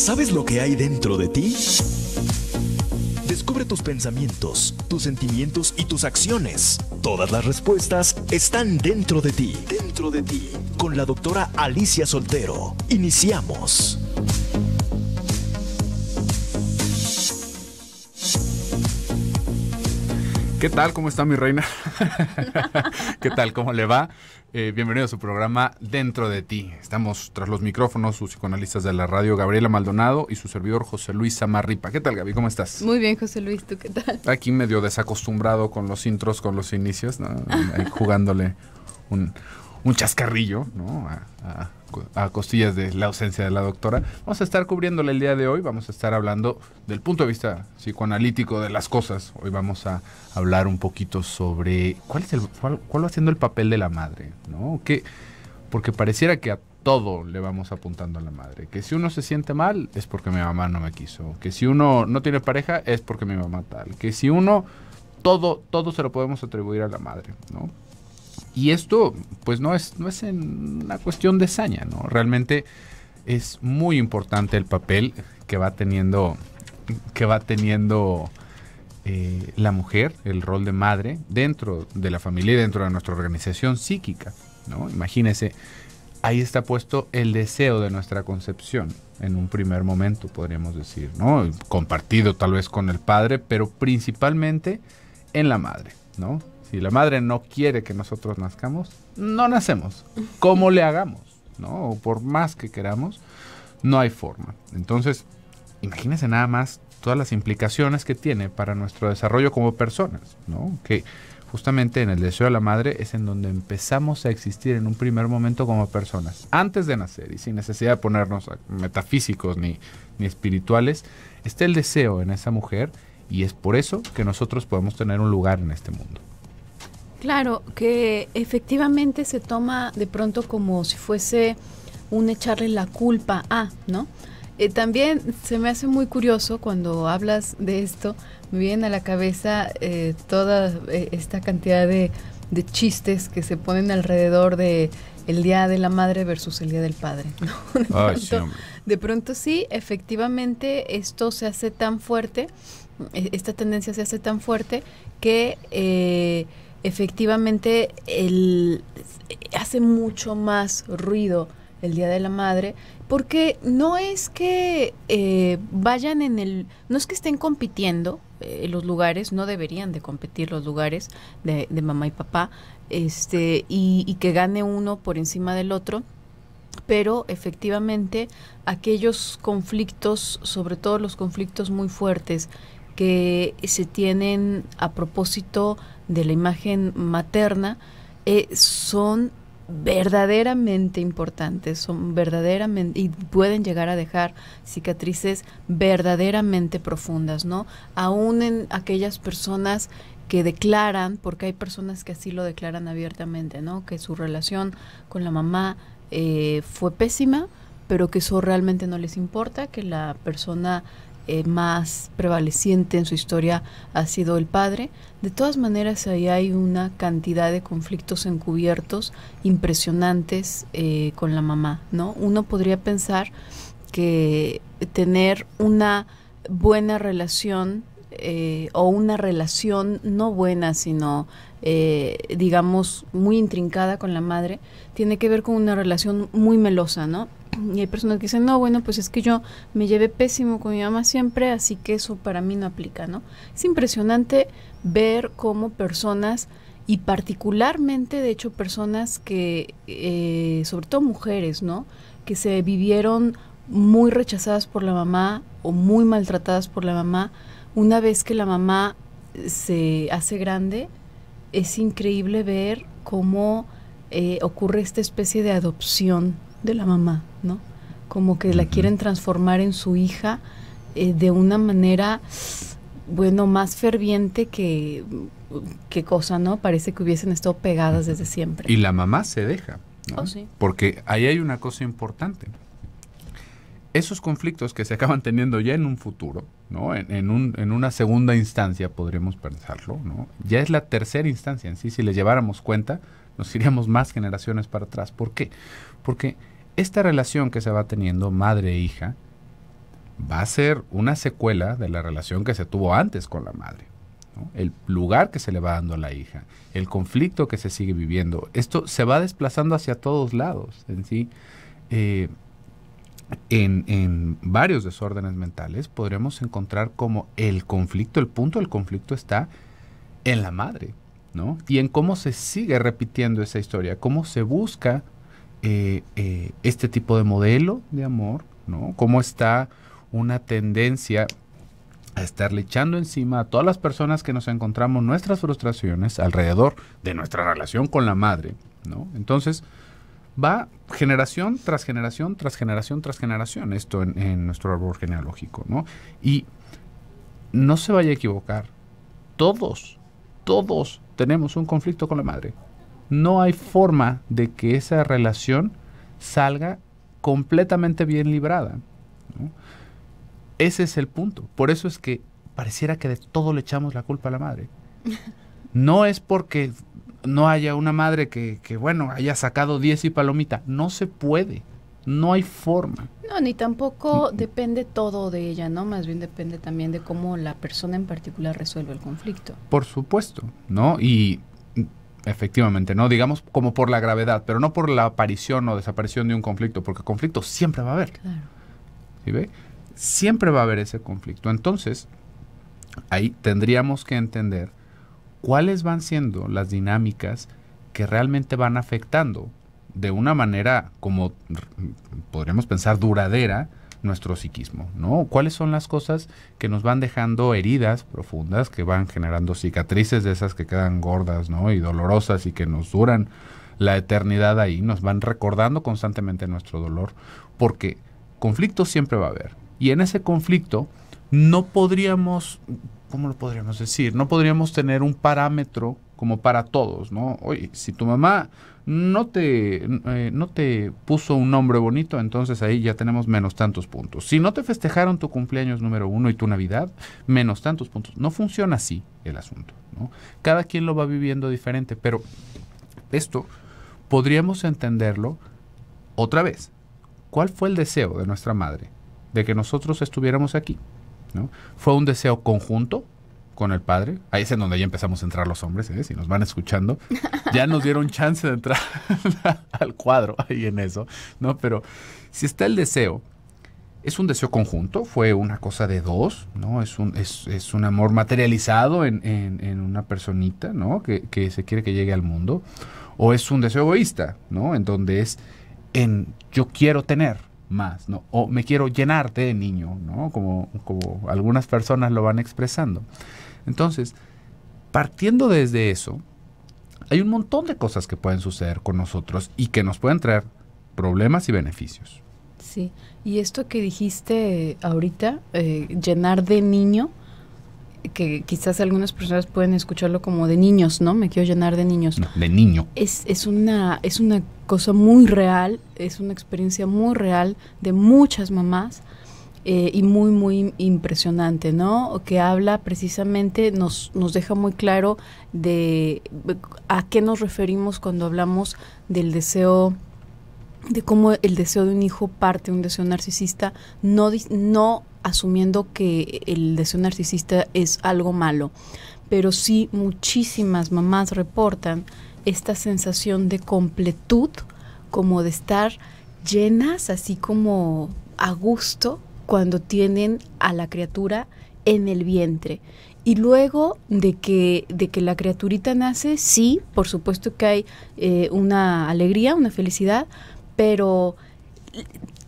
¿Sabes lo que hay dentro de ti? Descubre tus pensamientos, tus sentimientos y tus acciones. Todas las respuestas están dentro de ti. Dentro de ti. Con la doctora Alicia Soltero. Iniciamos. ¿Qué tal? ¿Cómo está mi reina? ¿Qué tal? ¿Cómo le va? Bienvenido a su programa Dentro de Ti. Estamos tras los micrófonos, sus psicoanalistas de la radio, Gabriela Maldonado y su servidor José Luis Samarripa. ¿Qué tal, Gaby? ¿Cómo estás? Muy bien, José Luis. ¿Tú qué tal? Aquí medio desacostumbrado con los intros, con los inicios, ¿no? Jugándole un chascarrillo, ¿no? A costillas de la ausencia de la doctora. Vamos a estar cubriéndole el día de hoy, vamos a estar hablando del punto de vista psicoanalítico de las cosas. Hoy vamos a hablar un poquito sobre cuál va siendo el papel de la madre, ¿no? Porque pareciera que a todo le vamos apuntando a la madre. Que si uno se siente mal, es porque mi mamá no me quiso. Que si uno no tiene pareja, es porque mi mamá tal. Que si uno, todo se lo podemos atribuir a la madre, ¿no? Y esto, pues no es una cuestión de saña, ¿no? Realmente es muy importante el papel que va teniendo la mujer, el rol de madre, dentro de la familia y dentro de nuestra organización psíquica, ¿no? Imagínese, ahí está puesto el deseo de nuestra concepción, en un primer momento, podríamos decir, ¿no? Compartido tal vez con el padre, pero principalmente en la madre, ¿no? Si la madre no quiere que nosotros nazcamos, no nacemos. ¿Cómo le hagamos? ¿No? O por más que queramos, no hay forma. Entonces, imagínense nada más todas las implicaciones que tiene para nuestro desarrollo como personas, ¿no? Que justamente en el deseo de la madre es en donde empezamos a existir en un primer momento como personas. Antes de nacer y sin necesidad de ponernos metafísicos ni espirituales, está el deseo en esa mujer y es por eso que nosotros podemos tener un lugar en este mundo. Claro, que efectivamente se toma de pronto como si fuese un echarle la culpa a, ¿no? También se me hace muy curioso cuando hablas de esto, me viene a la cabeza toda esta cantidad de chistes que se ponen alrededor de el Día de la Madre versus el Día del Padre, ¿no? De pronto sí, efectivamente esto se hace tan fuerte, esta tendencia se hace tan fuerte que efectivamente hace mucho más ruido el Día de la Madre, porque no es que vayan no es que estén compitiendo los lugares, no deberían de competir los lugares de mamá y papá, y que gane uno por encima del otro, pero efectivamente aquellos conflictos, sobre todo los conflictos muy fuertes que se tienen a propósito de la imagen materna, son verdaderamente importantes, son verdaderamente, y pueden llegar a dejar cicatrices verdaderamente profundas, ¿no? Aún en aquellas personas que declaran, porque hay personas que así lo declaran abiertamente, ¿no? Que su relación con la mamá fue pésima, pero que eso realmente no les importa, que la persona más prevaleciente en su historia ha sido el padre. De todas maneras, ahí hay una cantidad de conflictos encubiertos impresionantes con la mamá, ¿no? Uno podría pensar que tener una buena relación o una relación no buena, sino digamos muy intrincada con la madre, tiene que ver con una relación muy melosa, ¿no? Y hay personas que dicen, no, bueno, pues es que yo me llevé pésimo con mi mamá siempre, así que eso para mí no aplica, ¿no? Es impresionante ver cómo personas, y particularmente, de hecho, personas que, sobre todo mujeres, ¿no? Que se vivieron muy rechazadas por la mamá o muy maltratadas por la mamá, una vez que la mamá se hace grande, es increíble ver cómo ocurre esta especie de adopción de la mamá, ¿no? Como que la quieren transformar en su hija de una manera, bueno, más ferviente que cosa, ¿no? Parece que hubiesen estado pegadas desde siempre. Y la mamá se deja, ¿no? Oh, sí. Porque ahí hay una cosa importante. Esos conflictos que se acaban teniendo ya en un futuro, ¿no? En una segunda instancia podríamos pensarlo, ¿no? Ya es la tercera instancia en sí. Si le lleváramos cuenta, nos iríamos más generaciones para atrás. ¿Por qué? Porque esta relación que se va teniendo madre e hija va a ser una secuela de la relación que se tuvo antes con la madre, ¿no? El lugar que se le va dando a la hija, el conflicto que se sigue viviendo, esto se va desplazando hacia todos lados en sí. En varios desórdenes mentales podremos encontrar como el conflicto, el punto del conflicto está en la madre, ¿no? Y en cómo se sigue repitiendo esa historia, cómo se busca este tipo de modelo de amor, ¿no? Cómo está una tendencia a estarle echando encima a todas las personas que nos encontramos nuestras frustraciones alrededor de nuestra relación con la madre, ¿no? Entonces, va generación tras generación, tras generación, tras generación, esto en nuestro árbol genealógico, ¿no? Y no se vaya a equivocar, todos tenemos un conflicto con la madre. No hay forma de que esa relación salga completamente bien librada, ¿no? Ese es el punto. Por eso es que pareciera que de todo le echamos la culpa a la madre. No es porque no haya una madre que bueno, haya sacado 10 y palomita. No se puede. No hay forma. No, ni tampoco depende todo de ella, ¿no? Más bien depende también de cómo la persona en particular resuelve el conflicto. Por supuesto, ¿no? Y efectivamente, ¿no? Digamos como por la gravedad, pero no por la aparición o desaparición de un conflicto, porque conflicto siempre va a haber. Claro. ¿Sí ve? Siempre va a haber ese conflicto. Entonces, ahí tendríamos que entender cuáles van siendo las dinámicas que realmente van afectando de una manera, como podríamos pensar, duradera, nuestro psiquismo, ¿no? ¿Cuáles son las cosas que nos van dejando heridas profundas, que van generando cicatrices de esas que quedan gordas, ¿no? Y dolorosas y que nos duran la eternidad ahí, nos van recordando constantemente nuestro dolor, porque conflicto siempre va a haber. Y en ese conflicto no podríamos, ¿cómo lo podríamos decir? No podríamos tener un parámetro como para todos, ¿no? Oye, si tu mamá no te puso un nombre bonito, entonces ahí ya tenemos menos tantos puntos. Si no te festejaron tu cumpleaños número 1 y tu Navidad, menos tantos puntos. No funciona así el asunto, ¿no? Cada quien lo va viviendo diferente, pero esto podríamos entenderlo otra vez. ¿Cuál fue el deseo de nuestra madre de que nosotros estuviéramos aquí, ¿no? ¿Fue un deseo conjunto con el padre? Ahí es en donde ya empezamos a entrar los hombres, ¿eh? Si nos van escuchando, ya nos dieron chance de entrar al cuadro ahí en eso, ¿no? Pero si está el deseo, ¿es un deseo conjunto? ¿Fue una cosa de dos, ¿no? Es un amor materializado en una personita, ¿no? Que se quiere que llegue al mundo. ¿O es un deseo egoísta, ¿no? En donde es en yo quiero tener más, ¿no? O me quiero llenar de niño, ¿no? Como algunas personas lo van expresando. Entonces, partiendo desde eso, hay un montón de cosas que pueden suceder con nosotros y que nos pueden traer problemas y beneficios. Sí, y esto que dijiste ahorita, llenar de niño, que quizás algunas personas pueden escucharlo como de niños, ¿no? Me quiero llenar de niños. No, de niño. Es una cosa muy real, es una experiencia muy real de muchas mamás y muy, muy impresionante, ¿no? Que habla precisamente, nos deja muy claro de a qué nos referimos cuando hablamos del deseo, de cómo el deseo de un hijo parte de un deseo narcisista, no asumiendo que el deseo narcisista es algo malo, pero sí muchísimas mamás reportan esta sensación de completud, como de estar llenas, así como a gusto, cuando tienen a la criatura en el vientre. Y luego de que la criaturita nace, sí, por supuesto que hay una alegría, una felicidad, pero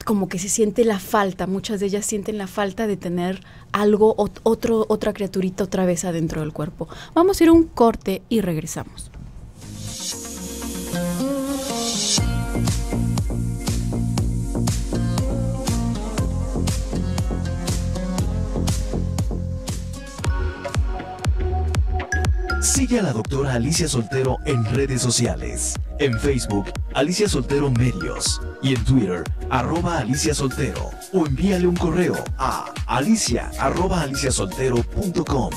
como que se siente la falta, muchas de ellas sienten la falta de tener algo, otra criaturita otra vez adentro del cuerpo. Vamos a ir a un corte y regresamos. Sigue a la doctora Alicia Soltero en redes sociales. En Facebook, Alicia Soltero Medios. Y en Twitter, @Alicia Soltero. O envíale un correo a alicia@aliciasoltero.com.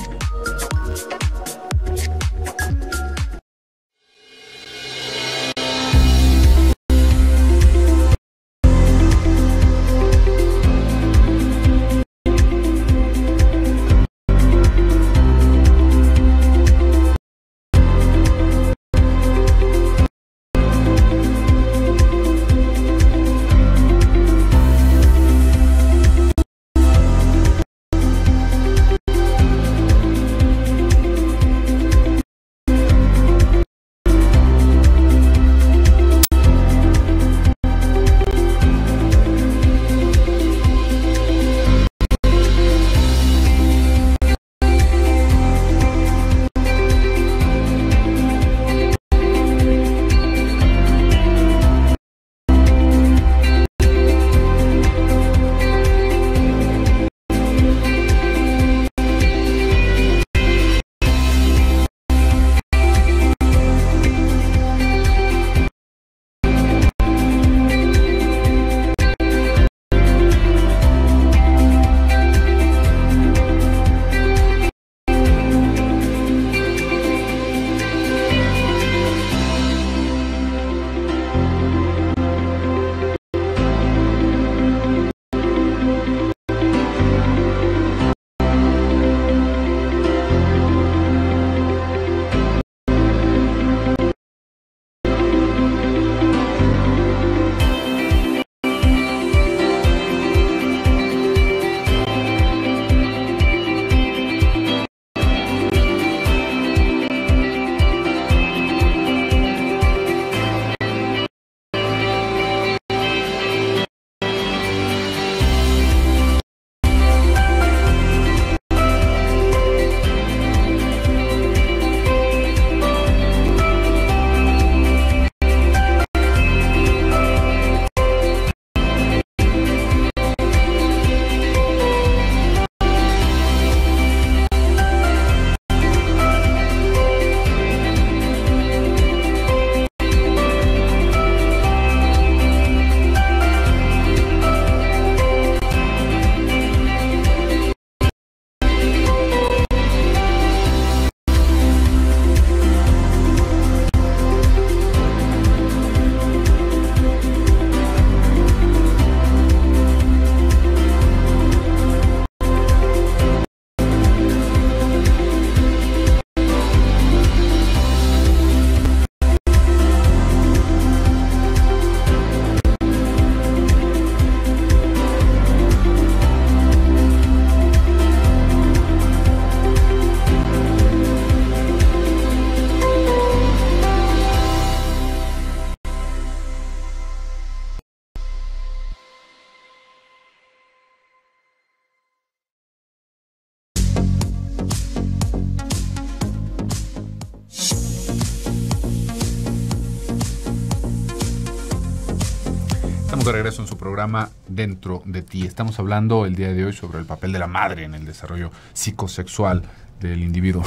Estamos de regreso en su programa Dentro de Ti. Estamos hablando el día de hoy sobre el papel de la madre en el desarrollo psicosexual del individuo.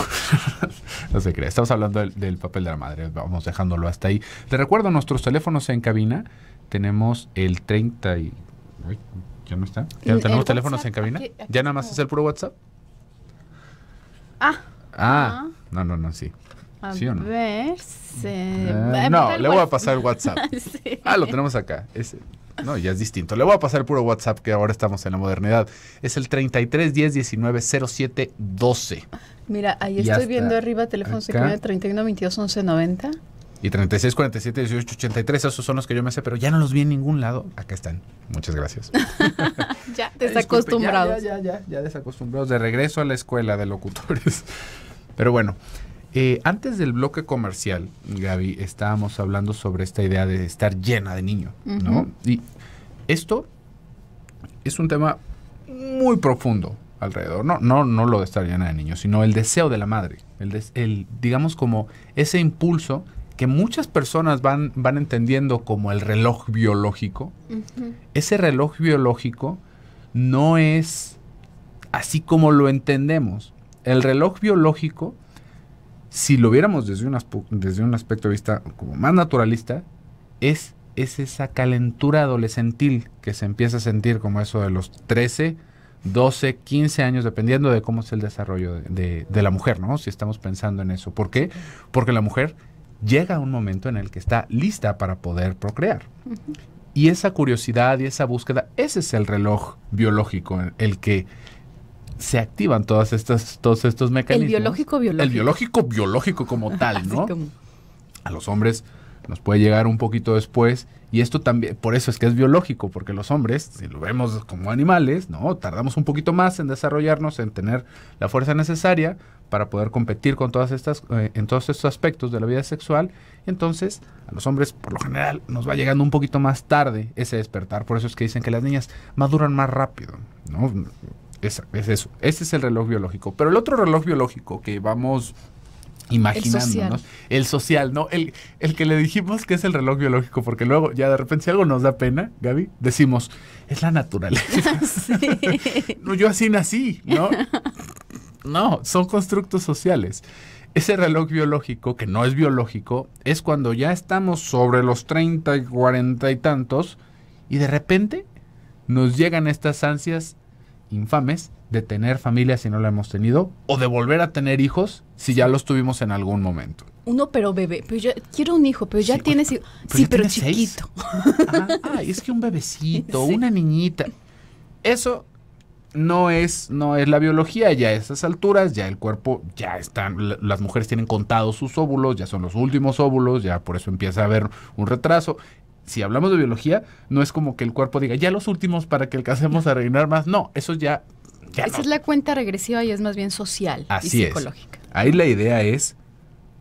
No se cree. Estamos hablando del papel de la madre. Vamos dejándolo hasta ahí. Les recuerdo nuestros teléfonos en cabina. Tenemos el 30 y... Uy, ¿ya no está? ¿Ya tenemos teléfonos en cabina? Aquí ¿ya nada más es el puro WhatsApp? No, sí. ¿Sí o no? Ver, no, le voy a pasar el WhatsApp. Sí. Lo tenemos acá. No, ya es distinto. Le voy a pasar el puro WhatsApp, que ahora estamos en la modernidad. Es el 33 10 19 07 12. Mira, ahí estoy viendo arriba teléfonos de 31 22 11 90. Y 36 47 18 83, esos son los que yo me sé, pero ya no los vi en ningún lado. Acá están. Muchas gracias. Ya desacostumbrados. Ya desacostumbrados. De regreso a la escuela de locutores. Pero bueno, antes del bloque comercial, Gaby, estábamos hablando sobre esta idea de estar llena de niño, ¿no? Y esto es un tema muy profundo alrededor. No lo de estar llena de niños, sino el deseo de la madre. Digamos como ese impulso que muchas personas van entendiendo como el reloj biológico. Ese reloj biológico no es así como lo entendemos. El reloj biológico, si lo viéramos desde un aspecto de vista como más naturalista, es esa calentura adolescentil que se empieza a sentir como eso de los 13, 12, 15 años, dependiendo de cómo es el desarrollo de la mujer, ¿no? Si estamos pensando en eso. ¿Por qué? Porque la mujer llega a un momento en el que está lista para poder procrear. Y esa curiosidad y esa búsqueda, ese es el reloj biológico, el que se activan todos estos mecanismos. El biológico biológico como tal, ¿no? A los hombres nos puede llegar un poquito después, y esto también, por eso es que es biológico, porque los hombres, si lo vemos como animales, ¿no? Tardamos un poquito más en desarrollarnos, en tener la fuerza necesaria para poder competir con en todos estos aspectos de la vida sexual. Entonces, a los hombres, por lo general, nos va llegando un poquito más tarde ese despertar. Por eso es que dicen que las niñas maduran más rápido, ¿no? Es eso. Ese es el reloj biológico. Pero el otro reloj biológico que vamos imaginándonos, el social, ¿no? El que le dijimos que es el reloj biológico, porque luego ya de repente si algo nos da pena, Gaby, decimos, es la naturaleza. Sí. No, yo así nací, ¿no? No, son constructos sociales. Ese reloj biológico, que no es biológico, es cuando ya estamos sobre los 30 y 40 y tantos, y de repente nos llegan estas ansias infames de tener familia si no la hemos tenido, o de volver a tener hijos si ya los tuvimos en algún momento. Pero bebé, pero yo quiero un hijo, pero ya tienes hijo. Sí, pero chiquito. Es que un bebecito, una niñita. Eso no es la biología. Ya a esas alturas, ya el cuerpo, ya están, las mujeres tienen contados sus óvulos, ya son los últimos óvulos, ya por eso empieza a haber un retraso. Si hablamos de biología, no es como que el cuerpo diga, ya los últimos para que alcancemos a reinar más. No, eso ya esa es la cuenta regresiva y es más bien social y psicológica. Ahí la idea es,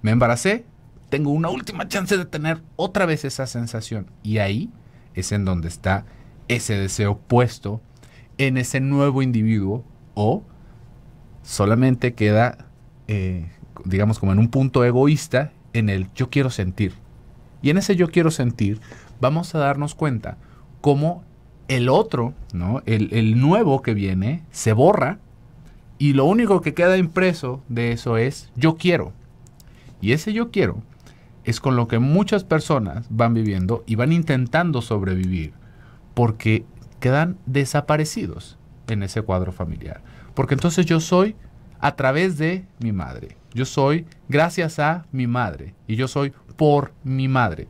me embaracé, tengo una última chance de tener otra vez esa sensación. Y ahí es en donde está ese deseo puesto en ese nuevo individuo, o solamente queda, digamos, como en un punto egoísta en el yo quiero sentir. Y en ese yo quiero sentir vamos a darnos cuenta cómo el otro, ¿no? El nuevo que viene se borra, y lo único que queda impreso de eso es yo quiero. Y ese yo quiero es con lo que muchas personas van viviendo y van intentando sobrevivir, porque quedan desaparecidos en ese cuadro familiar. Porque entonces yo soy a través de mi madre, yo soy gracias a mi madre, y yo soy por mi madre.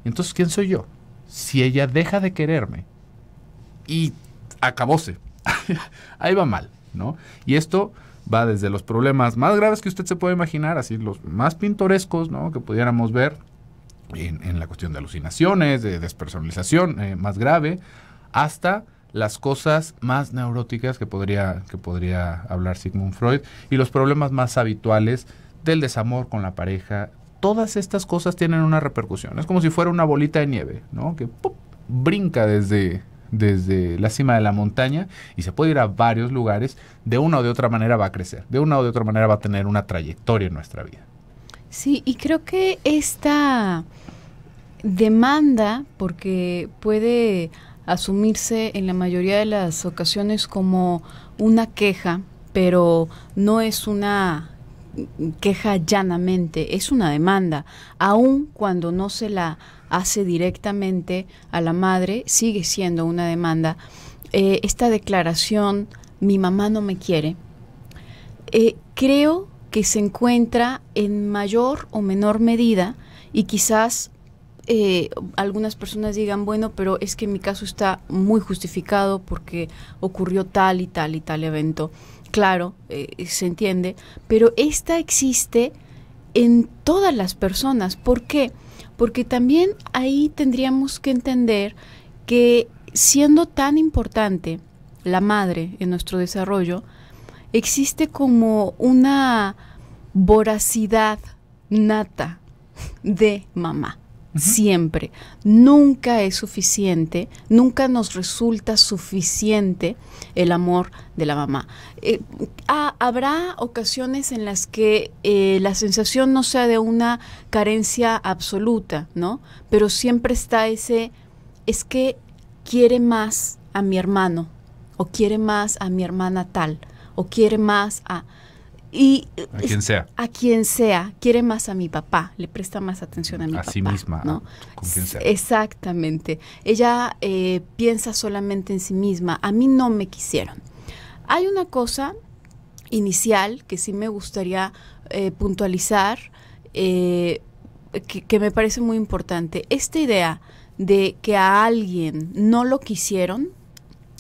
Entonces, ¿quién soy yo? Si ella deja de quererme, y acabóse. Ahí va mal, ¿no? Y esto va desde los problemas más graves que usted se puede imaginar, así los más pintorescos, ¿no? Que pudiéramos ver en la cuestión de alucinaciones, de despersonalización más grave, hasta las cosas más neuróticas que podría hablar Sigmund Freud, y los problemas más habituales del desamor con la pareja. Todas estas cosas tienen una repercusión. Es como si fuera una bolita de nieve, ¿no? Que ¡pum!, brinca desde la cima de la montaña y se puede ir a varios lugares. De una o de otra manera va a crecer. De una o de otra manera va a tener una trayectoria en nuestra vida. Sí, y creo que esta demanda, porque puede asumirse en la mayoría de las ocasiones como una queja, pero no es una queja llanamente, es una demanda, aun cuando no se la hace directamente a la madre, sigue siendo una demanda. Esta declaración, mi mamá no me quiere, creo que se encuentra en mayor o menor medida, y quizás algunas personas digan, bueno, pero es que mi caso está muy justificado porque ocurrió tal y tal y tal evento. Claro, se entiende, pero esta existe en todas las personas. ¿Por qué? Porque también ahí tendríamos que entender que, siendo tan importante la madre en nuestro desarrollo, existe como una voracidad nata de mamá. Siempre. Nunca es suficiente, nunca nos resulta suficiente el amor de la mamá. Habrá ocasiones en las que la sensación no sea de una carencia absoluta, ¿no? Pero siempre está ese, es que quiere más a mi hermano, o quiere más a mi hermana tal, o quiere más a quien sea, quiere más a mi papá, le presta más atención a mi papá. A sí misma, ¿no? Con quien sea. Exactamente. Ella piensa solamente en sí misma. A mí no me quisieron. Hay una cosa inicial que sí me gustaría puntualizar, que me parece muy importante. Esta idea de que a alguien no lo quisieron,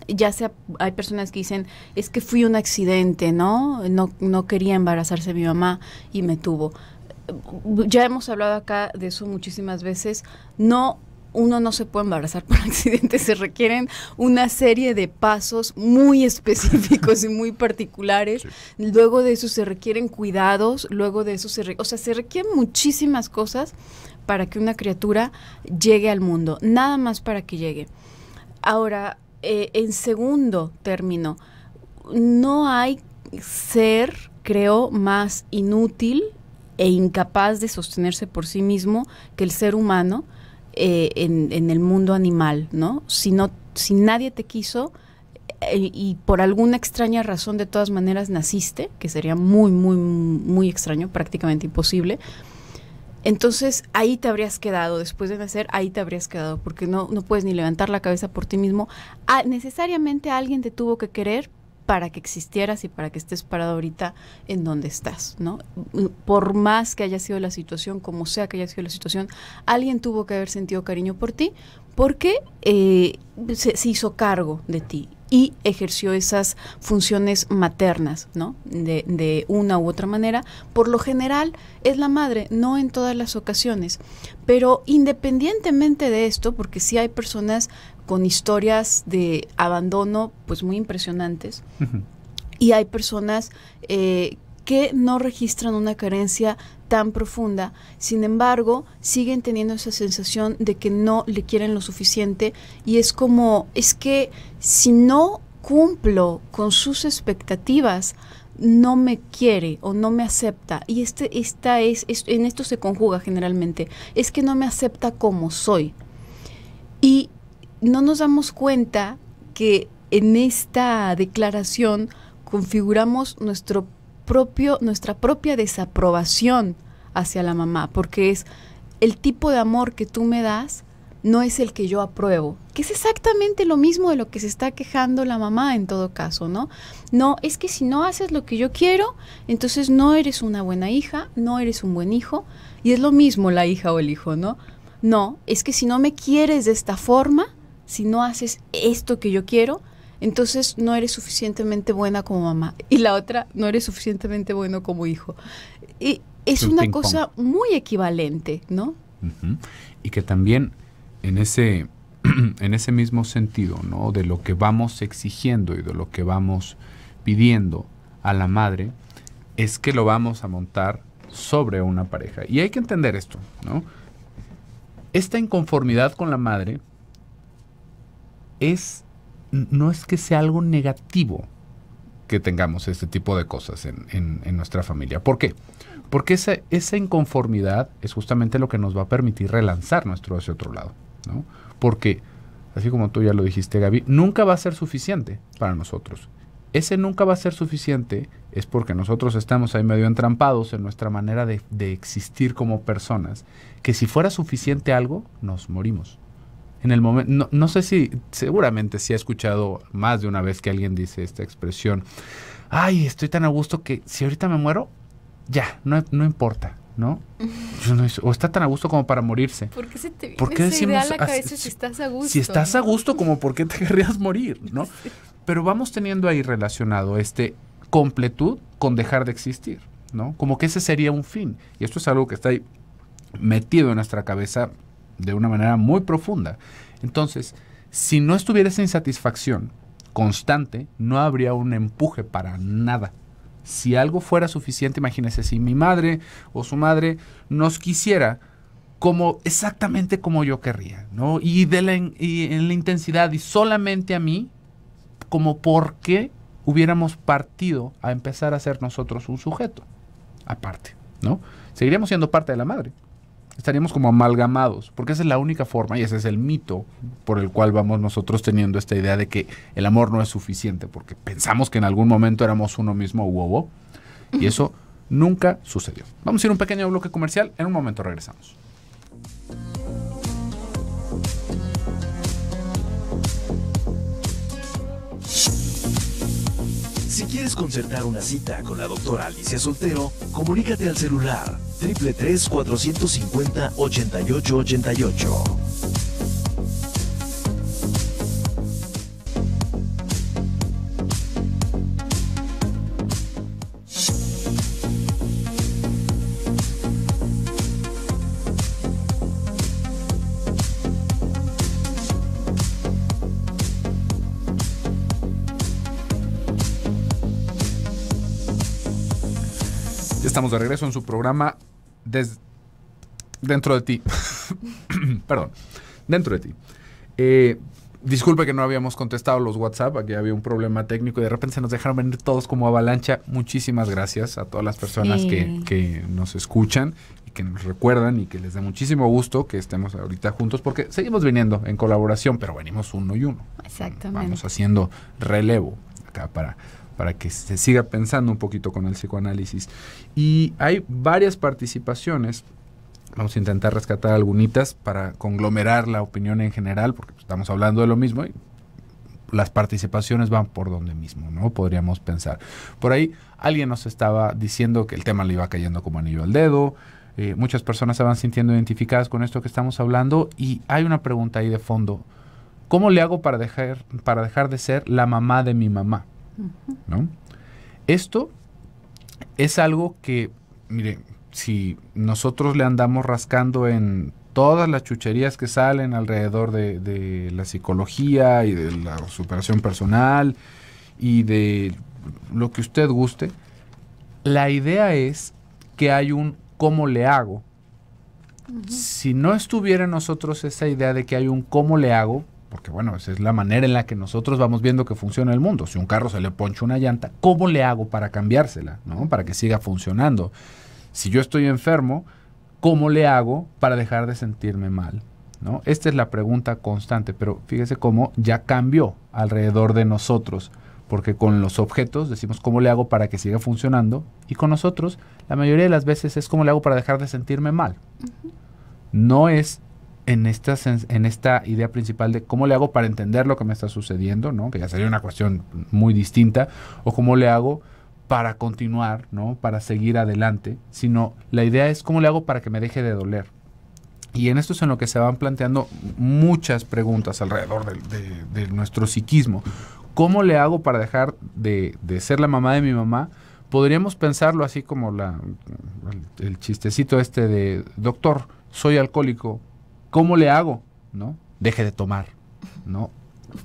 ya sea, hay personas que dicen, es que fui un accidente, ¿no? No quería embarazarse mi mamá y me tuvo. Ya hemos hablado acá de eso muchísimas veces. Uno no se puede embarazar por accidente, se requieren una serie de pasos muy específicos y muy particulares. Sí. Luego de eso se requieren cuidados, luego de eso se requieren muchísimas cosas para que una criatura llegue al mundo, nada más para que llegue. Ahora, en segundo término, no hay ser, creo, más inútil e incapaz de sostenerse por sí mismo que el ser humano en el mundo animal, ¿no? Si nadie te quiso y por alguna extraña razón de todas maneras naciste, que sería muy, muy, muy extraño, prácticamente imposible, entonces ahí te habrías quedado, después de nacer, ahí te habrías quedado, porque no puedes ni levantar la cabeza por ti mismo. Necesariamente alguien te tuvo que querer para que existieras y para que estés parado ahorita en donde estás, ¿no? Por más que haya sido la situación, como sea que haya sido la situación, alguien tuvo que haber sentido cariño por ti, porque se hizo cargo de ti y ejerció esas funciones maternas, ¿no? De una u otra manera. Por lo general es la madre, no en todas las ocasiones. Pero independientemente de esto, porque sí hay personas con historias de abandono pues muy impresionantes, y hay personas que no registran una carencia tan profunda, sin embargo, siguen teniendo esa sensación de que no le quieren lo suficiente, y es como, es que si no cumplo con sus expectativas, no me quiere o no me acepta. Y en esto se conjuga generalmente, es que no me acepta como soy. Y no nos damos cuenta que en esta declaración configuramos nuestra propia desaprobación hacia la mamá, porque es el tipo de amor que tú me das no es el que yo apruebo, que es exactamente lo mismo de lo que se está quejando la mamá en todo caso, ¿no? No, es que si no haces lo que yo quiero, entonces no eres una buena hija, no eres un buen hijo, y es lo mismo la hija o el hijo, ¿no? No, es que si no me quieres de esta forma, si no haces esto que yo quiero, entonces no eres suficientemente buena como mamá. Y la otra, no eres suficientemente bueno como hijo. Y es una cosa muy equivalente, ¿no? Uh-huh. Y que también en ese mismo sentido, ¿no? De lo que vamos exigiendo y de lo que vamos pidiendo a la madre, es que lo vamos a montar sobre una pareja. Y hay que entender esto, ¿no? Esta inconformidad con la madre no es que sea algo negativo que tengamos este tipo de cosas en nuestra familia. ¿Por qué? Porque esa inconformidad es justamente lo que nos va a permitir relanzar nuestro hacia otro lado, ¿no? Porque, así como tú ya lo dijiste, Gaby, nunca va a ser suficiente para nosotros. Ese nunca va a ser suficiente es porque nosotros estamos ahí medio entrampados en nuestra manera de existir como personas, que si fuera suficiente algo, nos morimos. En el momento, no sé si, seguramente sí ha escuchado más de una vez que alguien dice esta expresión, ay, estoy tan a gusto que si ahorita me muero, ya, no importa, ¿no? O está tan a gusto como para morirse. ¿Por qué se te viene ¿Por qué esa idea a decimos, la cabeza si estás a gusto? Si estás ¿no? a gusto, como por qué te querrías morir, ¿no? Sí. Pero vamos teniendo ahí relacionado completud con dejar de existir, ¿no? Como que ese sería un fin. Y esto es algo que está ahí metido en nuestra cabeza de una manera muy profunda. Entonces, si no estuviera esa insatisfacción constante, no habría un empuje para nada. Si algo fuera suficiente, imagínese, si mi madre o su madre nos quisiera exactamente como yo querría, ¿no? Y en la intensidad y solamente a mí, como por qué hubiéramos partido a empezar a ser nosotros un sujeto aparte, ¿no? Seguiríamos siendo parte de la madre. Estaríamos como amalgamados, porque esa es la única forma y ese es el mito por el cual vamos nosotros teniendo esta idea de que el amor no es suficiente, porque pensamos que en algún momento éramos uno mismo, y eso nunca sucedió. Vamos a ir a un pequeño bloque comercial, en un momento regresamos. Si quieres concertar una cita con la doctora Alicia Soltero, comunícate al celular 333-450-8888. Estamos de regreso en su programa Dentro de ti. Perdón, Dentro de ti. Disculpe que no habíamos contestado los WhatsApp, aquí había un problema técnico y de repente se nos dejaron venir todos como avalancha. Muchísimas gracias a todas las personas que nos escuchan y que nos recuerdan y que les da muchísimo gusto que estemos ahorita juntos porque seguimos viniendo en colaboración, pero venimos uno y uno. Exactamente. Vamos haciendo relevo acá para que se siga pensando un poquito con el psicoanálisis. Y hay varias participaciones, vamos a intentar rescatar algunitas para conglomerar la opinión en general, porque estamos hablando de lo mismo y las participaciones van por donde mismo, ¿no? Podríamos pensar. Por ahí alguien nos estaba diciendo que el tema le iba cayendo como anillo al dedo, muchas personas se van sintiendo identificadas con esto que estamos hablando y hay una pregunta ahí de fondo. ¿Cómo le hago para dejar de ser la mamá de mi mamá? ¿No? Esto es algo que, mire, si nosotros le andamos rascando en todas las chucherías que salen alrededor de la psicología y de la superación personal y de lo que usted guste, la idea es que hay un ¿cómo le hago? Si no estuviera en nosotros esa idea de que hay un ¿cómo le hago? Porque bueno, esa es la manera en la que nosotros vamos viendo que funciona el mundo. Si un carro se le poncha una llanta, ¿cómo le hago para cambiársela, ¿no? Para que siga funcionando? Si yo estoy enfermo, ¿cómo le hago para dejar de sentirme mal, ¿no? Esta es la pregunta constante, pero fíjese cómo ya cambió alrededor de nosotros, porque con los objetos decimos ¿cómo le hago para que siga funcionando? Y con nosotros, la mayoría de las veces es ¿cómo le hago para dejar de sentirme mal? No es en esta idea principal de cómo le hago para entender lo que me está sucediendo, ¿no? Que ya sería una cuestión muy distinta, o cómo le hago para continuar, ¿no? Para seguir adelante, sino la idea es cómo le hago para que me deje de doler. Y en esto es en lo que se van planteando muchas preguntas alrededor de nuestro psiquismo. ¿Cómo le hago para dejar de ser la mamá de mi mamá? Podríamos pensarlo así como el chistecito de doctor, soy alcohólico, ¿cómo le hago? ¿No? Deje de tomar, ¿no?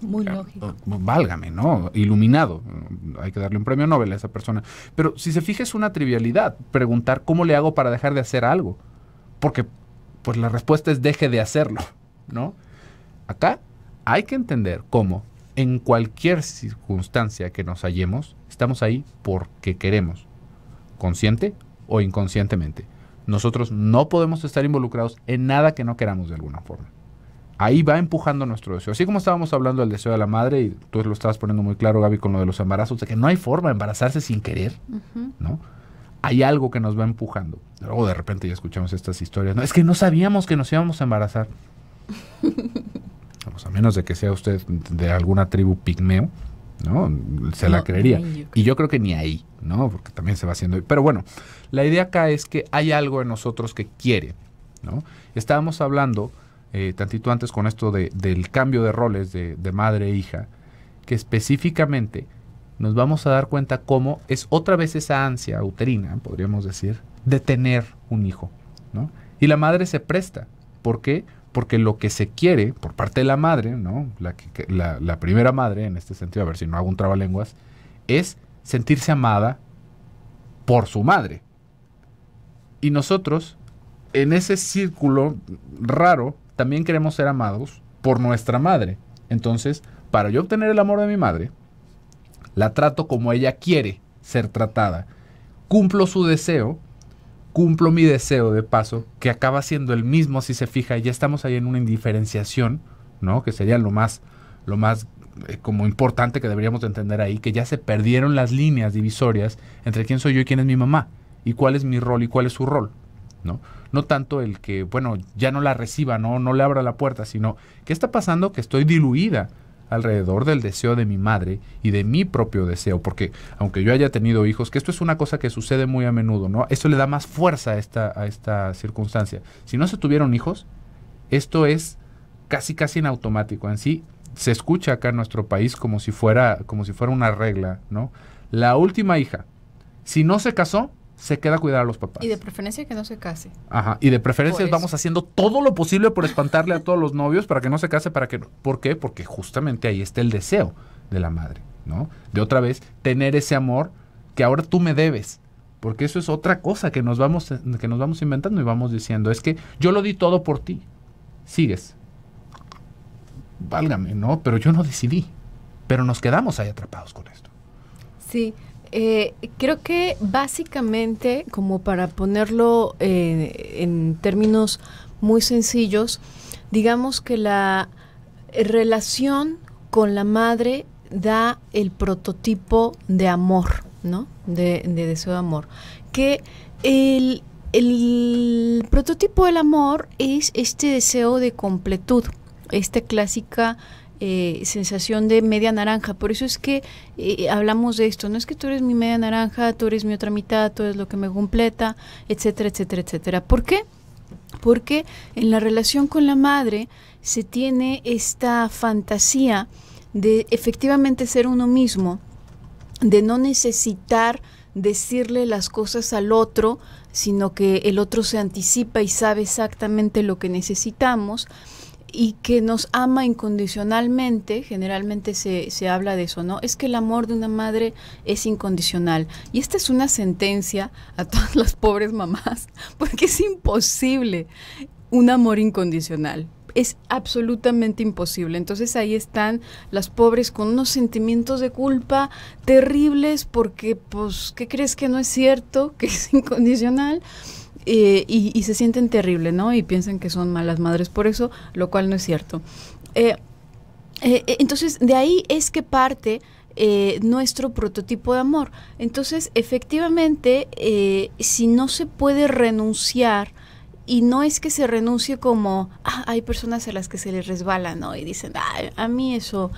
Muy lógico. Válgame, ¿no? Iluminado. Hay que darle un premio Nobel a esa persona. Pero si se fija es una trivialidad preguntar ¿cómo le hago para dejar de hacer algo? Porque pues la respuesta es deje de hacerlo, ¿no? Acá hay que entender cómo en cualquier circunstancia que nos hallemos, estamos ahí porque queremos, consciente o inconscientemente. Nosotros no podemos estar involucrados en nada que no queramos de alguna forma. Ahí va empujando nuestro deseo. Así como estábamos hablando del deseo de la madre, y tú lo estabas poniendo muy claro, Gaby, con lo de los embarazos, de que no hay forma de embarazarse sin querer, ¿no? Hay algo que nos va empujando. Luego de repente ya escuchamos estas historias. No, es que no sabíamos que nos íbamos a embarazar. Vamos, a menos de que sea usted de alguna tribu pigmeo, ¿no? Se la creería. Y yo creo que ni ahí, ¿no? Porque también se va haciendo. Pero bueno, la idea acá es que hay algo en nosotros que quiere, ¿no? Estábamos hablando tantito antes con esto del cambio de roles de madre e hija, que específicamente nos vamos a dar cuenta cómo es otra vez esa ansia uterina, podríamos decir, de tener un hijo, ¿no? Y la madre se presta. ¿Por qué? Porque lo que se quiere por parte de la madre, ¿no? La primera madre, en este sentido, a ver si no hago un trabalenguas, es sentirse amada por su madre. Y nosotros, en ese círculo raro, también queremos ser amados por nuestra madre. Entonces, para yo obtener el amor de mi madre, la trato como ella quiere ser tratada. Cumplo su deseo, cumplo mi deseo de paso, que acaba siendo el mismo, si se fija, ya estamos ahí en una indiferenciación, ¿no? Que sería lo más como importante que deberíamos de entender ahí, que ya se perdieron las líneas divisorias entre quién soy yo y quién es mi mamá, y cuál es mi rol y cuál es su rol, ¿no? No tanto el que, bueno, ya no la reciba, no le abra la puerta, sino, ¿qué está pasando? Que estoy diluida alrededor del deseo de mi madre y de mi propio deseo, porque aunque yo haya tenido hijos, que esto es una cosa que sucede muy a menudo, ¿no? Esto le da más fuerza a esta circunstancia. Si no se tuvieron hijos, esto es casi en automático. En sí, se escucha acá en nuestro país como si fuera una regla, ¿no? La última hija, si no se casó, se queda a cuidar a los papás. Y de preferencia que no se case. Ajá, y de preferencia vamos haciendo todo lo posible por espantarle a todos los novios para que no se case, para que no. ¿Por qué? Porque justamente ahí está el deseo de la madre, ¿no? De otra vez tener ese amor que ahora tú me debes. Porque eso es otra cosa que nos vamos inventando y vamos diciendo. Es que yo lo di todo por ti. Sigues. Válgame, ¿no? Pero yo no decidí. Pero nos quedamos ahí atrapados con esto. Sí. Creo que básicamente, como para ponerlo en términos muy sencillos, digamos que la relación con la madre da el prototipo de amor, ¿no? De deseo de amor. Que el prototipo del amor es este deseo de completud, esta clásica sensación de media naranja. Por eso es que hablamos de esto, no es que tú eres mi media naranja, tú eres mi otra mitad, tú eres lo que me completa, etcétera, etcétera, etcétera. ¿Por qué? Porque en la relación con la madre se tiene esta fantasía de efectivamente ser uno mismo, de no necesitar decirle las cosas al otro, sino que el otro se anticipa y sabe exactamente lo que necesitamos, y que nos ama incondicionalmente. Generalmente se habla de eso, ¿no? Es que el amor de una madre es incondicional. Y esta es una sentencia a todas las pobres mamás, porque es imposible un amor incondicional. Es absolutamente imposible. Entonces ahí están las pobres con unos sentimientos de culpa terribles porque, pues, ¿qué crees que no es cierto? Que es incondicional. Y se sienten terrible, ¿no? Y piensan que son malas madres por eso, lo cual no es cierto. Entonces, de ahí es que parte nuestro prototipo de amor. Entonces, efectivamente, si no se puede renunciar, y no es que se renuncie como, hay personas a las que se les resbala, ¿no? Y dicen, a mí eso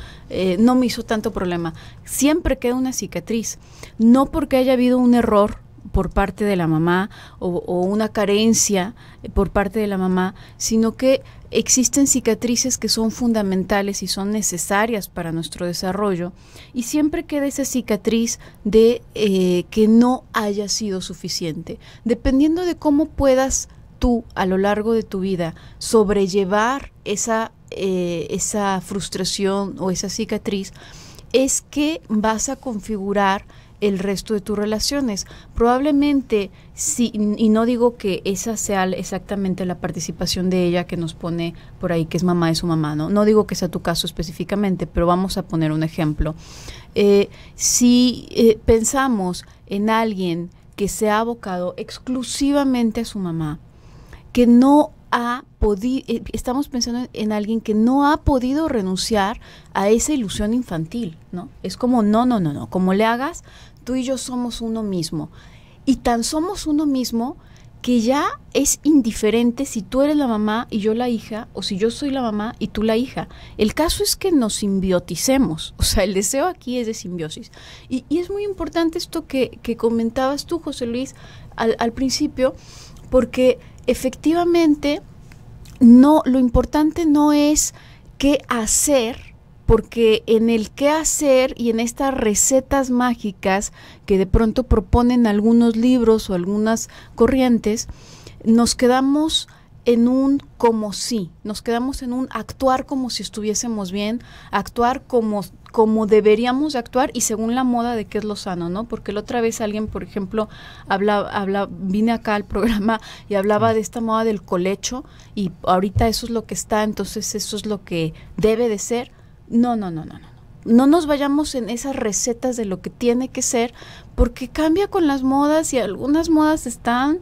no me hizo tanto problema. Siempre queda una cicatriz, no porque haya habido un error por parte de la mamá o una carencia por parte de la mamá, sino que existen cicatrices que son fundamentales y son necesarias para nuestro desarrollo, y siempre queda esa cicatriz de que no haya sido suficiente. Dependiendo de cómo puedas tú a lo largo de tu vida sobrellevar esa frustración o esa cicatriz, es que vas a configurar el resto de tus relaciones. Probablemente, sí, y no digo que esa sea exactamente la participación de ella que nos pone por ahí, que es mamá de su mamá, ¿no? No digo que sea tu caso específicamente, pero vamos a poner un ejemplo. Si pensamos en alguien que se ha abocado exclusivamente a su mamá, que no ha podido, estamos pensando en alguien que no ha podido renunciar a esa ilusión infantil, ¿no? Es como, no, como le hagas, tú y yo somos uno mismo. Y tan somos uno mismo que ya es indiferente si tú eres la mamá y yo la hija, o si yo soy la mamá y tú la hija. El caso es que nos simbioticemos, o sea, el deseo aquí es de simbiosis. Y es muy importante esto que comentabas tú, José Luis, al principio, porque efectivamente lo importante no es qué hacer, porque en el qué hacer y en estas recetas mágicas que de pronto proponen algunos libros o algunas corrientes, nos quedamos en un como si, nos quedamos en un actuar como si estuviésemos bien, actuar como deberíamos de actuar y según la moda de qué es lo sano, ¿no? Porque la otra vez alguien, por ejemplo, vine acá al programa y hablaba de esta moda del colecho y ahorita eso es lo que está, entonces eso es lo que debe de ser. No. No nos vayamos en esas recetas de lo que tiene que ser, porque cambia con las modas y algunas modas están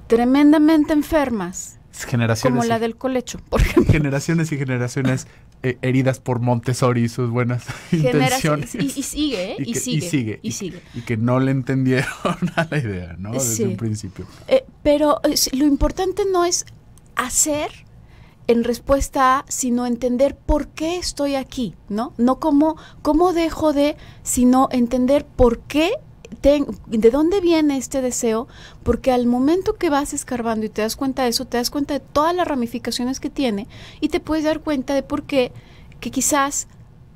tremendamente enfermas. Generaciones como la del colecho, por ejemplo. Generaciones y generaciones heridas por Montessori y sus buenas intenciones. Y sigue, y sigue. Y que no le entendieron a la idea, ¿no? Desde un principio. Pero lo importante no es hacer en respuesta a, sino entender por qué estoy aquí, ¿no? No cómo dejo de, sino entender por qué, de dónde viene este deseo, porque al momento que vas escarbando y te das cuenta de eso, te das cuenta de todas las ramificaciones que tiene y te puedes dar cuenta de por qué que quizás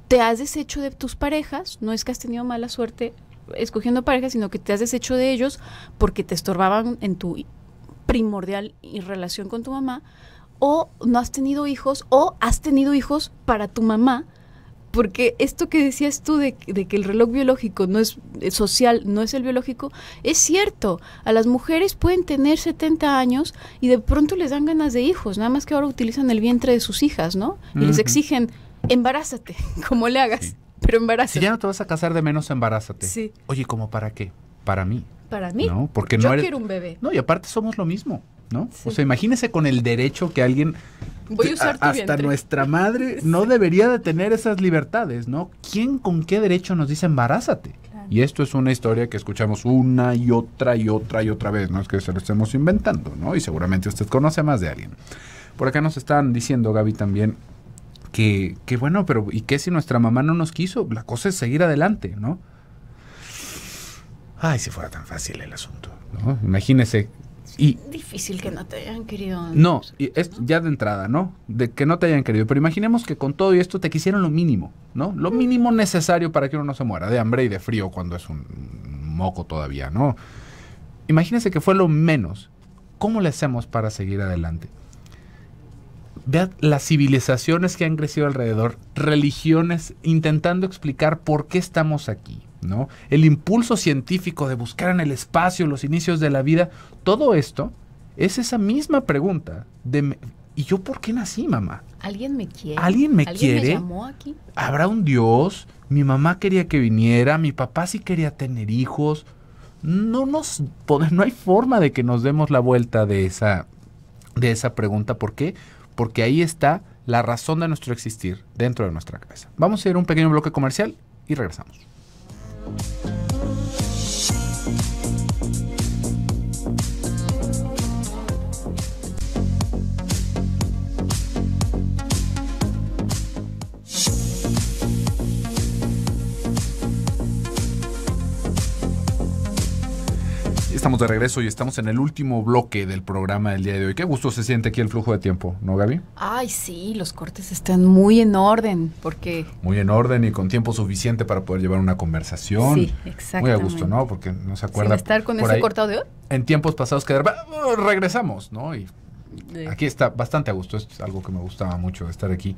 te has deshecho de tus parejas, no es que has tenido mala suerte escogiendo parejas, sino que te has deshecho de ellos porque te estorbaban en tu primordial relación con tu mamá, o no has tenido hijos, o has tenido hijos para tu mamá, porque esto que decías tú de que el reloj biológico no es social, no es el biológico, es cierto. A las mujeres pueden tener 70 años y de pronto les dan ganas de hijos, nada más que ahora utilizan el vientre de sus hijas, ¿no? Y les exigen, embarázate, como le hagas, pero embarázate. Si ya no te vas a casar, de menos embarázate. Sí. Oye, ¿cómo para qué? Para mí. Para mí. No, porque yo no eres... quiero un bebé. No, y aparte somos lo mismo, ¿no? Sí. O sea, imagínese con el derecho que alguien... Voy a usar tu hasta vientre. Nuestra madre no debería de tener esas libertades, ¿no? ¿Quién con qué derecho nos dice embarázate? Claro. Y esto es una historia que escuchamos una y otra vez, no es que se lo estemos inventando, ¿no? Y seguramente usted conoce más de alguien. Por acá nos están diciendo, Gaby, también, que bueno, pero ¿y qué si nuestra mamá no nos quiso? La cosa es seguir adelante, ¿no? Ay, si fuera tan fácil el asunto, ¿no? Imagínese. Y difícil que no te hayan querido. no, y es ya de entrada, ¿no? De que no te hayan querido. Pero imaginemos que con todo esto te quisieron lo mínimo, ¿no? Lo mínimo necesario para que uno no se muera de hambre y de frío cuando es un moco todavía, ¿no? Imagínese que fue lo menos. ¿Cómo le hacemos para seguir adelante? Vea las civilizaciones que han crecido alrededor, religiones intentando explicar por qué estamos aquí, ¿no? El impulso científico de buscar en el espacio los inicios de la vida, todo esto es esa misma pregunta de ¿y yo por qué nací, mamá? ¿Alguien me quiere? ¿Alguien me ¿Alguien quiere? me llamó aquí? ¿Habrá un Dios? Mi mamá quería que viniera, mi papá sí quería tener hijos. No hay forma de que nos demos la vuelta de esa pregunta. ¿Por qué? Porque ahí está la razón de nuestro existir dentro de nuestra cabeza. Vamos a ir a un pequeño bloque comercial y regresamos. Estamos de regreso y estamos en el último bloque del programa del día de hoy. Qué gusto se siente aquí el flujo de tiempo, ¿no, Gaby? Ay, sí, los cortes están muy en orden, porque... Muy en orden y con tiempo suficiente para poder llevar una conversación. Sí, exactamente. Muy a gusto, ¿no? Porque no se acuerda... Sin estar con por ese ahí, cortado de hoy. en tiempos pasados que regresamos, ¿no? Y Aquí está bastante a gusto. Esto es algo que me gustaba mucho de estar aquí.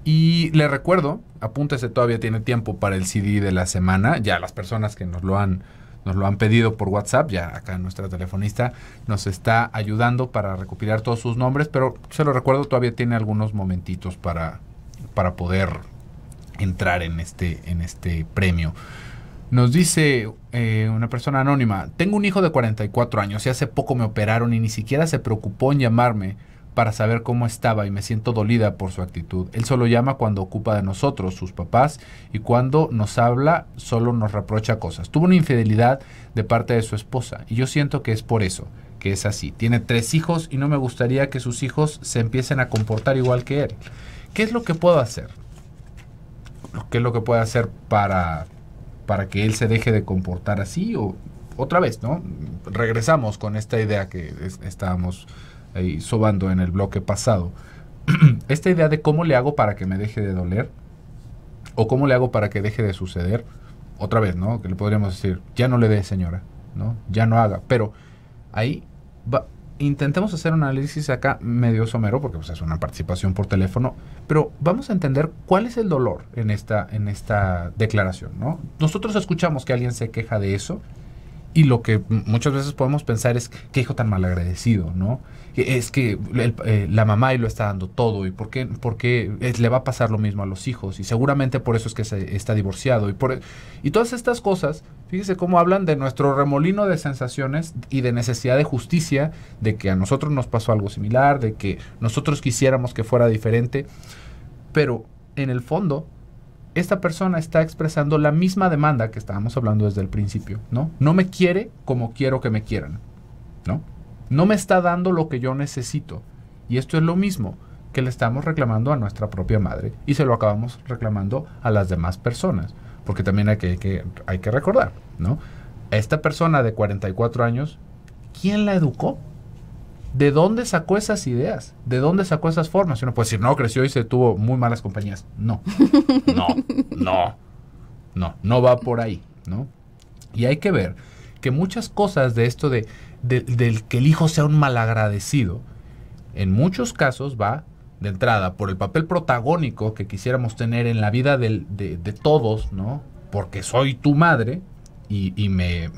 Y le recuerdo, apúntese, todavía tiene tiempo para el CD de la semana. Ya las personas que nos lo han pedido por WhatsApp, ya acá nuestra telefonista nos está ayudando para recopilar todos sus nombres, pero se lo recuerdo, todavía tiene algunos momentitos para poder entrar en este premio. Nos dice una persona anónima: tengo un hijo de 44 años y hace poco me operaron y ni siquiera se preocupó en llamarme para saber cómo estaba y me siento dolida por su actitud. Él solo llama cuando ocupa de nosotros, sus papás, y cuando nos habla solo nos reprocha cosas. Tuvo una infidelidad de parte de su esposa y yo siento que es por eso, que es así. Tiene 3 hijos y no me gustaría que sus hijos se empiecen a comportar igual que él. ¿Qué es lo que puedo hacer? ¿Qué es lo que puedo hacer para que él se deje de comportar así? O otra vez, ¿no? Regresamos con esta idea que estábamos ahí sobando en el bloque pasado. Esta idea de cómo le hago para que me deje de doler o cómo le hago para que deje de suceder. Otra vez, ¿no? Que le podríamos decir, ya no le dé, señora, ¿no? Ya no haga. Pero ahí intentemos hacer un análisis acá medio somero, porque pues, es una participación por teléfono, pero vamos a entender cuál es el dolor en esta declaración, ¿no? Nosotros escuchamos que alguien se queja de eso y lo que muchas veces podemos pensar es qué hijo tan malagradecido, ¿no? Es que la mamá y lo está dando todo y por qué le va a pasar lo mismo a los hijos y seguramente por eso es que está divorciado y todas estas cosas. Fíjese cómo hablan de nuestro remolino de sensaciones y de necesidad de justicia, de que a nosotros nos pasó algo similar, de que nosotros quisiéramos que fuera diferente, pero en el fondo esta persona está expresando la misma demanda que estábamos hablando desde el principio, ¿no? No me quiere como quiero que me quieran, ¿no? No me está dando lo que yo necesito. Y esto es lo mismo que le estamos reclamando a nuestra propia madre y se lo acabamos reclamando a las demás personas. Porque también hay que recordar, ¿no? Esta persona de 44 años, ¿quién la educó? ¿De dónde sacó esas ideas? ¿De dónde sacó esas formas? Y uno puede decir, no, creció y se tuvo muy malas compañías. No, no va por ahí, ¿no? Y hay que ver que muchas cosas de esto del que el hijo sea un malagradecido, en muchos casos va de entrada por el papel protagónico que quisiéramos tener en la vida de todos, ¿no? Porque soy tu madre y me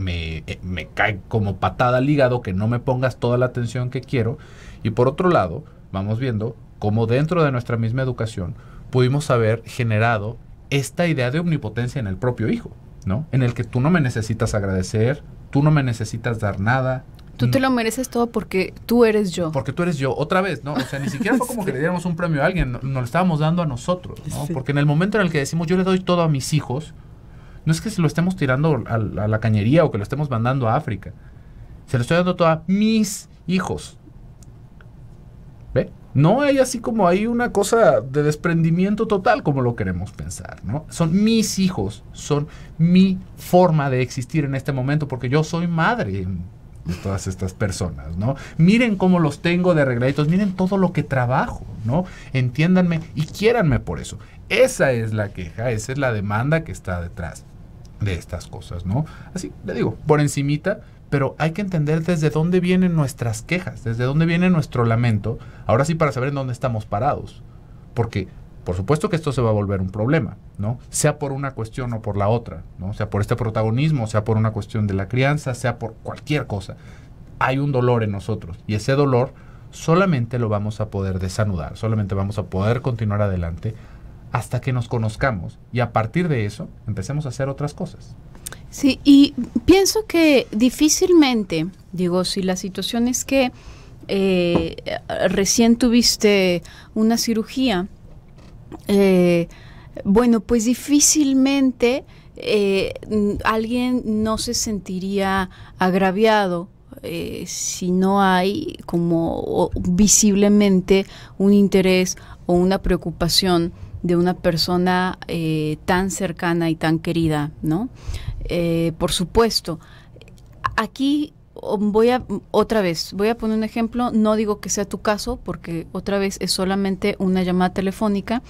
cae como patada al hígado que no me pongas toda la atención que quiero. Y por otro lado, vamos viendo cómo dentro de nuestra misma educación pudimos haber generado esta idea de omnipotencia en el propio hijo, ¿no? En el que tú no me necesitas agradecer, tú no me necesitas dar nada. Tú te lo mereces todo porque tú eres yo. Porque tú eres yo, otra vez, ¿no? O sea, ni siquiera fue como que le diéramos un premio a alguien, nos lo estábamos dando a nosotros, ¿no? Sí. Porque en el momento en el que decimos yo le doy todo a mis hijos, no es que se lo estemos tirando a la cañería o que lo estemos mandando a África. Se lo estoy dando todo a mis hijos. ¿Ve? No hay así como hay una cosa de desprendimiento total como lo queremos pensar, ¿no? Son mis hijos, son mi forma de existir en este momento porque yo soy madre de todas estas personas, ¿no? Miren cómo los tengo de arregladitos, miren todo lo que trabajo, ¿no? Entiéndanme y quiéranme por eso. Esa es la queja, esa es la demanda que está detrás de estas cosas, ¿no? Así, le digo, por encimita, pero hay que entender desde dónde vienen nuestras quejas, desde dónde viene nuestro lamento, ahora sí para saber en dónde estamos parados, porque por supuesto que esto se va a volver un problema, ¿no? Sea por una cuestión o por la otra, ¿no? Sea por este protagonismo, sea por una cuestión de la crianza, sea por cualquier cosa. Hay un dolor en nosotros y ese dolor solamente lo vamos a poder desanudar, solamente vamos a poder continuar adelante hasta que nos conozcamos y a partir de eso empecemos a hacer otras cosas. Sí, y pienso que difícilmente, digo, si la situación es que recién tuviste una cirugía, bueno, pues difícilmente alguien no se sentiría agraviado si no hay como visiblemente un interés o una preocupación de una persona tan cercana y tan querida, ¿no? Por supuesto, aquí voy a poner un ejemplo, no digo que sea tu caso, porque otra vez es solamente una llamada telefónica,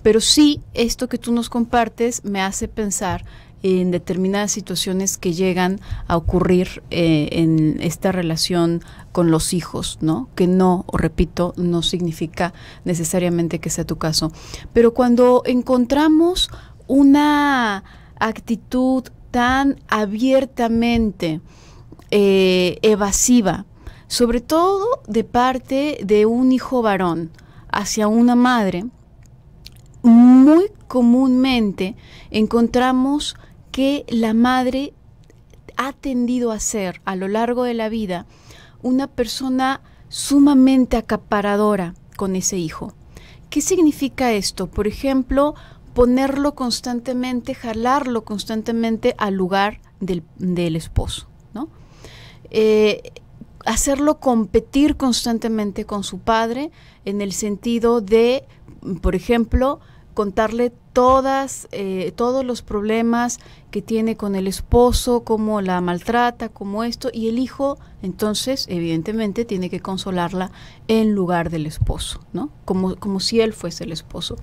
pero sí esto que tú nos compartes me hace pensar en determinadas situaciones que llegan a ocurrir en esta relación con los hijos, ¿no? Que no, repito, no significa necesariamente que sea tu caso. Pero cuando encontramos una actitud tan abiertamente evasiva, sobre todo de parte de un hijo varón hacia una madre, muy comúnmente encontramos que la madre ha tendido a ser a lo largo de la vida una persona sumamente acaparadora con ese hijo. ¿Qué significa esto? Por ejemplo, ponerlo constantemente, jalarlo constantemente al lugar del esposo, ¿no? Hacerlo competir constantemente con su padre en el sentido de, por ejemplo, contarle todos los problemas que tiene con el esposo, cómo la maltrata, cómo esto, y el hijo, entonces, evidentemente, tiene que consolarla en lugar del esposo, ¿no? Como si él fuese el esposo.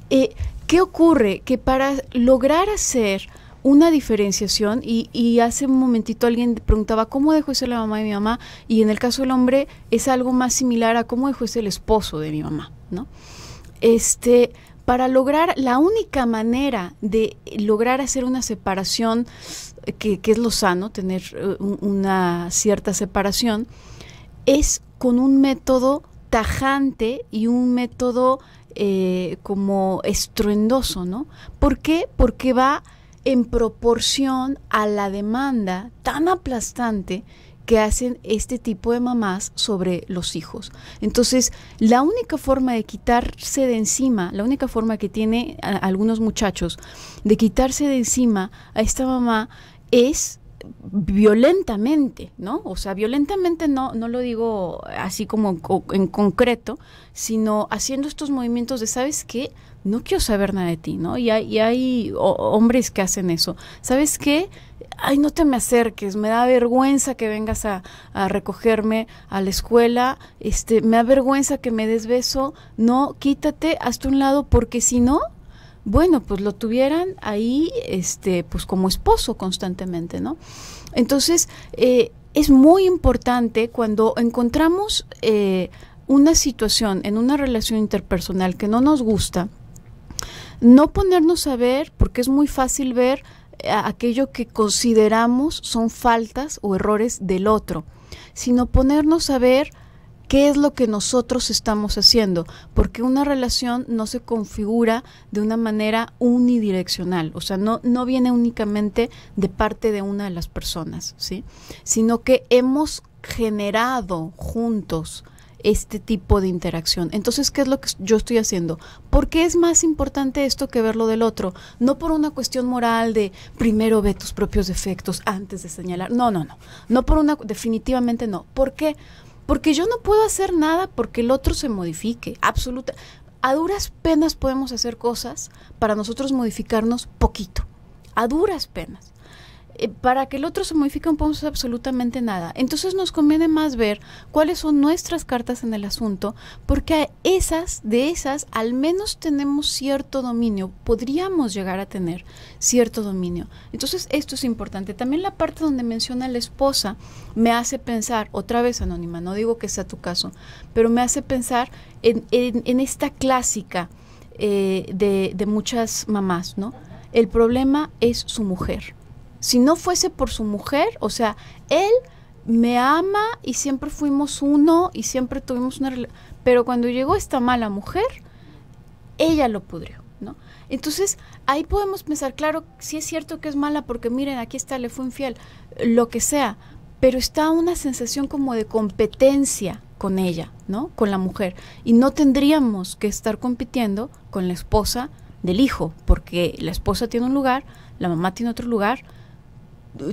¿Qué ocurre? Que para lograr hacer una diferenciación, y hace un momentito alguien preguntaba ¿cómo dejó de ser la mamá de mi mamá? Y en el caso del hombre es algo más similar a ¿cómo dejó de ser el esposo de mi mamá? ¿No? Para lograr, la única manera de lograr hacer una separación, que es lo sano, tener una cierta separación, es con un método tajante y un método como estruendoso, ¿no? ¿Por qué? Porque va en proporción a la demanda tan aplastante que hacen este tipo de mamás sobre los hijos. Entonces, la única forma de quitarse de encima, la única forma que tiene algunos muchachos de quitarse de encima a esta mamá es violentamente, ¿no? O sea, violentamente no lo digo así como en concreto, sino haciendo estos movimientos de, ¿sabes qué? No quiero saber nada de ti, ¿no? Y hay hombres que hacen eso. ¿Sabes qué? Ay, no te me acerques, me da vergüenza que vengas a recogerme a la escuela, me da vergüenza que me des beso, no, quítate, hazte un lado, porque si no, bueno, pues lo tuvieran ahí, pues como esposo constantemente, ¿no? Entonces, es muy importante cuando encontramos una situación en una relación interpersonal que no nos gusta, no ponernos a ver, porque es muy fácil ver aquello que consideramos son faltas o errores del otro, sino ponernos a ver qué es lo que nosotros estamos haciendo, porque una relación no se configura de una manera unidireccional, o sea, no viene únicamente de parte de una de las personas, ¿sí? Sino que hemos generado juntos este tipo de interacción. Entonces, ¿qué es lo que yo estoy haciendo? ¿Por qué es más importante esto que ver lo del otro? No por una cuestión moral de primero ve tus propios defectos antes de señalar. No por una, definitivamente no. ¿Por qué? Porque yo no puedo hacer nada porque el otro se modifique. A duras penas podemos hacer cosas para nosotros modificarnos poquito. A duras penas. Para que el otro se modifique no podemos hacer absolutamente nada. Entonces nos conviene más ver cuáles son nuestras cartas en el asunto, porque de esas al menos tenemos cierto dominio, podríamos llegar a tener cierto dominio. Entonces esto es importante. También la parte donde menciona la esposa me hace pensar, otra vez anónima, no digo que sea tu caso, pero me hace pensar en esta clásica de muchas mamás, ¿no? El problema es su mujer. Si no fuese por su mujer, o sea, él me ama y siempre fuimos uno y siempre tuvimos una relación, pero cuando llegó esta mala mujer, ella lo pudrió, ¿no? Entonces, ahí podemos pensar, claro, sí es cierto que es mala porque miren, aquí está, le fue infiel, lo que sea, pero está una sensación como de competencia con ella, ¿no? Con la mujer. Y no tendríamos que estar compitiendo con la esposa del hijo, porque la esposa tiene un lugar, la mamá tiene otro lugar,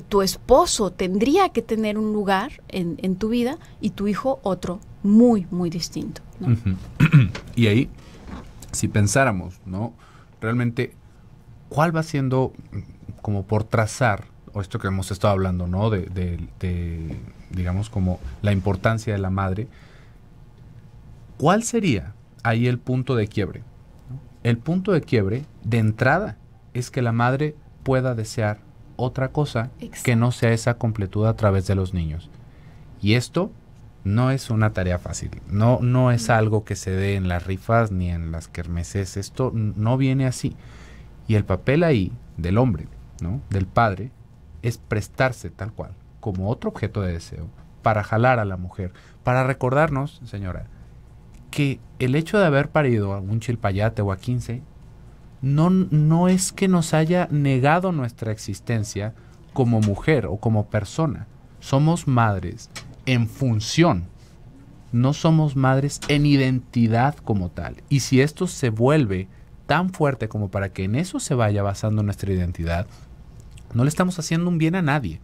tu esposo tendría que tener un lugar en tu vida y tu hijo otro muy, muy distinto, ¿no? Uh-huh. Y ahí, si pensáramos, ¿no? Realmente, ¿cuál va siendo, como por trazar, o esto que hemos estado hablando, ¿no? De digamos, como la importancia de la madre, ¿cuál sería ahí el punto de quiebre? El punto de quiebre, de entrada, es que la madre pueda desear otra cosa Exacto. que no sea esa completud a través de los niños. Y esto no es una tarea fácil, no es algo que se dé en las rifas ni en las kermeses, esto no viene así. Y el papel ahí del hombre, ¿no?, del padre, es prestarse tal cual, como otro objeto de deseo, para jalar a la mujer, para recordarnos, señora, que el hecho de haber parido a un chilpayate o a 15 no es que nos haya negado nuestra existencia como mujer o como persona. Somos madres en función, no somos madres en identidad como tal. Y si esto se vuelve tan fuerte como para que en eso se vaya basando nuestra identidad, no le estamos haciendo un bien a nadie.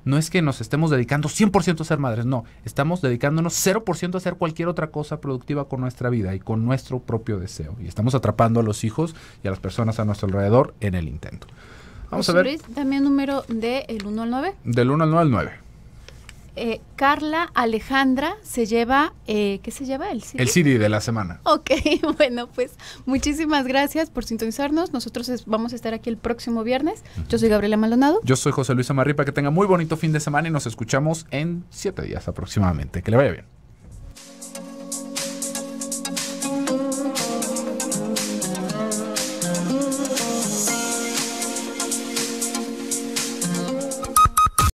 No es que nos estemos dedicando 100% a ser madres, no. Estamos dedicándonos 0% a hacer cualquier otra cosa productiva con nuestra vida y con nuestro propio deseo. Y estamos atrapando a los hijos y a las personas a nuestro alrededor en el intento. Vamos a ver. Luis, también número del 1 al 9. Del 1 al 9 al 9. Carla Alejandra se lleva, ¿qué se lleva? ¿El CD? El CD de la semana. Ok, bueno, pues muchísimas gracias por sintonizarnos. Nosotros vamos a estar aquí el próximo viernes. Yo soy Gabriela Maldonado. Yo soy José Luis Amarripa. Que tenga muy bonito fin de semana y nos escuchamos en 7 días aproximadamente. Que le vaya bien.